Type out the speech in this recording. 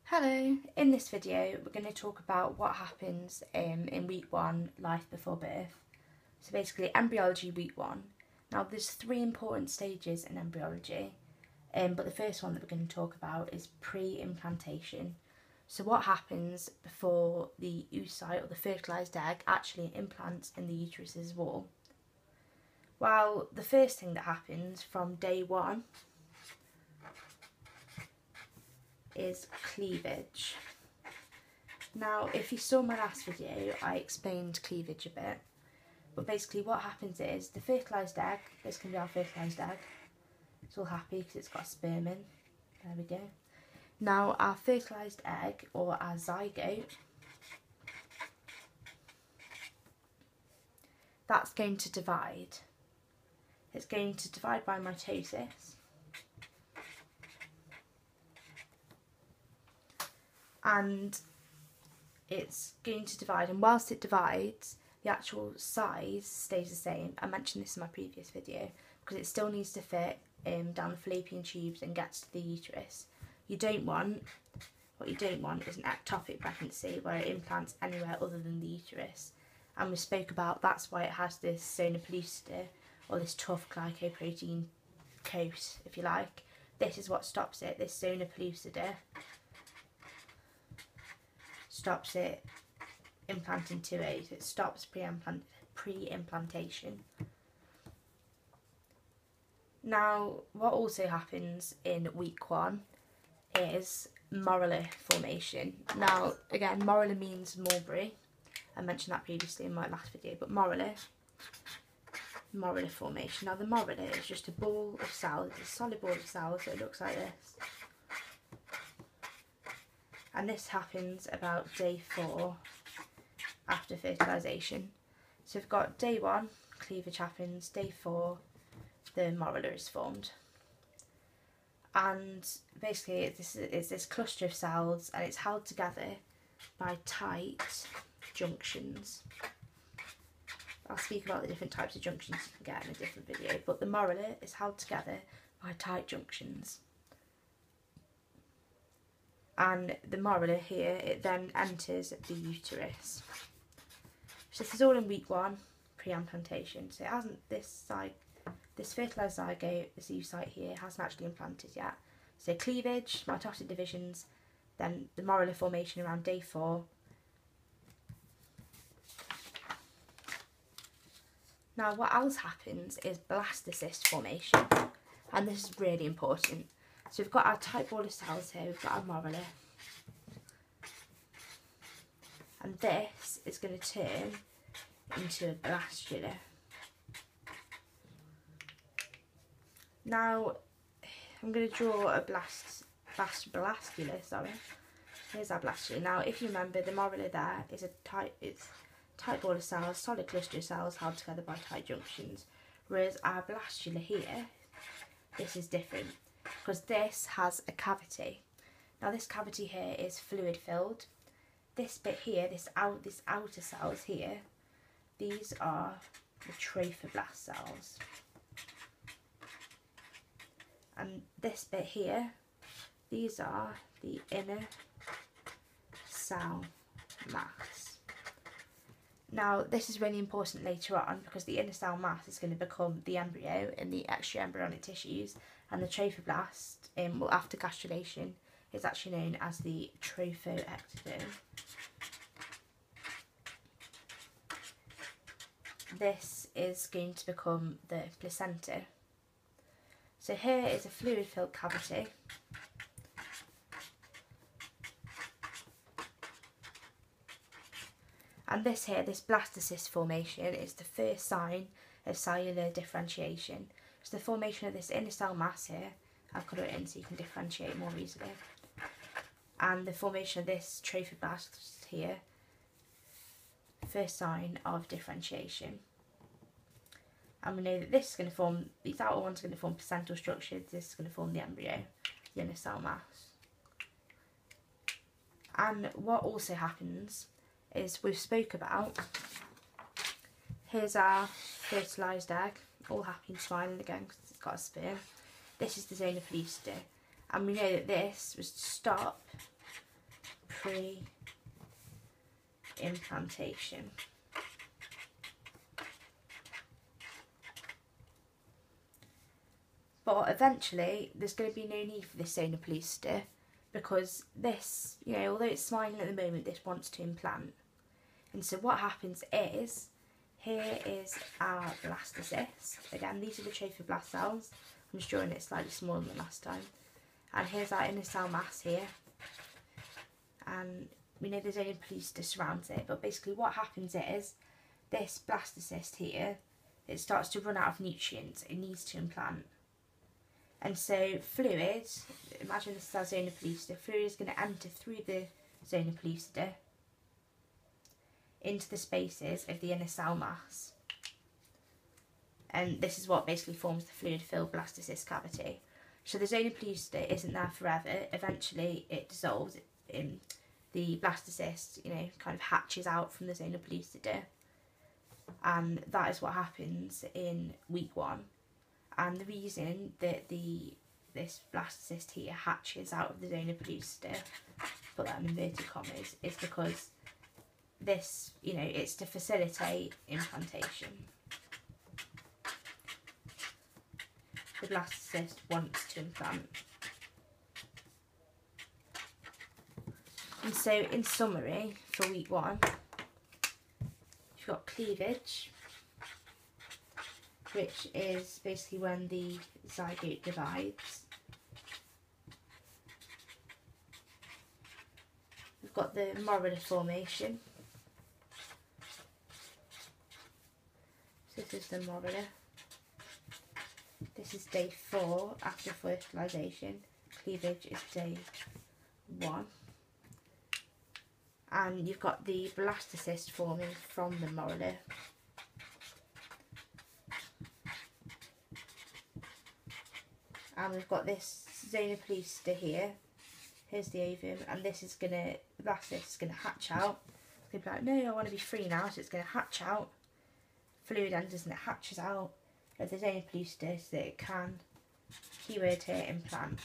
Hello, in this video we're going to talk about what happens in week 1, life before birth. So basically embryology week 1. Now there's 3 important stages in embryology, but the first one that we're going to talk about is pre-implantation. So what happens before the oocyte or the fertilised egg actually implants in the uterus's wall? Well, the first thing that happens from day 1 is cleavage. Now, if you saw my last video, I explained cleavage a bit, but basically what happens is the fertilised egg, this can be our fertilised egg, it's all happy because it's got a sperm in, there we go. Now our fertilised egg, or our zygote, that's going to divide. It's going to divide by mitosis, and it's going to divide, and whilst it divides, the actual size stays the same. I mentioned this in my previous video because it still needs to fit down the fallopian tubes and gets to the uterus. What you don't want is an ectopic pregnancy where it implants anywhere other than the uterus. And we spoke about that's why it has this zona pellucida, or this tough glycoprotein coat, if you like. This is what stops it, this zona pellucida stops it implanting to it, so it stops pre-implantation. Now, what also happens in week 1 is morula formation. Now, again, morula means mulberry. I mentioned that previously in my last video, but morula formation. Now, the morula is just a ball of cells, it's a solid ball of cells, so it looks like this. And this happens about day 4 after fertilisation. So we've got day 1, cleavage happens, day 4, the morula is formed. And basically it's this cluster of cells, and it's held together by tight junctions. I'll speak about the different types of junctions you can get in a different video, but the morula is held together by tight junctions. And the morula here, it then enters the uterus. So this is all in week 1, pre-implantation. So it hasn't, this fertilised zygote, this oocyte here, hasn't actually implanted yet. So cleavage, mitotic divisions, then the morula formation around day 4. Now what else happens is blastocyst formation, and this is really important. So we've got our tight ball of cells here, we've got our morula, and this is going to turn into a blastula. Now I'm going to draw a blastula, sorry. Here's our blastula. Now if you remember, the morula there is a tight ball of cells, solid cluster of cells held together by tight junctions, whereas our blastula here, this is different, because this has a cavity. Now this cavity here is fluid filled. This bit here, this outer cells here, these are the trophoblast cells. And this bit here, these are the inner cell mass. Now this is really important later on, because the inner cell mass is going to become the embryo in the extra embryonic tissues, and the trophoblast, after gastrulation, is actually known as the trophoectoderm. This is going to become the placenta. So here is a fluid filled cavity. And this here, this blastocyst formation, is the first sign of cellular differentiation. So the formation of this inner cell mass here, I've cut it in so you can differentiate more easily. And the formation of this trophoblast here, first sign of differentiation. And we know that this is going to form, these outer ones are going to form placental structures, this is going to form the embryo, the inner cell mass. And what also happens is, we've spoke about, here's our fertilised egg, all happy and smiling again because it's got a sperm. This is the zona pellucida, and we know that this was to stop pre-implantation. But eventually there's going to be no need for this zonal pellucida, because this, you know, although it's smiling at the moment, this wants to implant. And so what happens is, here is our blastocyst. Again, these are the trophoblast cells. I'm just drawing it slightly smaller than last time. And here's our inner cell mass here. And we know there's only pellucida surrounds it, but basically what happens is, this blastocyst here, it starts to run out of nutrients, it needs to implant. And so fluid, imagine this is our zona pellucida, fluid is going to enter through the zona pellucida into the spaces of the inner cell mass. And this is what basically forms the fluid-filled blastocyst cavity. So the zona pellucida isn't there forever, eventually it dissolves, the blastocyst, you know, kind of hatches out from the zona pellucida. And that is what happens in week 1. And the reason that this blastocyst here hatches out of the zona pellucida, put that in inverted commas, is because this, you know, it's to facilitate implantation. The blastocyst wants to implant. And so in summary, for week 1, you've got cleavage, which is basically when the zygote divides. We've got the morula formation. So this is the morula. This is day 4 after fertilisation. Cleavage is day 1. And you've got the blastocyst forming from the morula. And we've got this zona pellucida here. Here's the ovum, and this is gonna, the blastocyst is gonna hatch out. It's gonna be like, no, I want to be free now, so it's gonna hatch out. Fluid enters and it hatches out of the zona pellucida so that it can, keyword here, implant.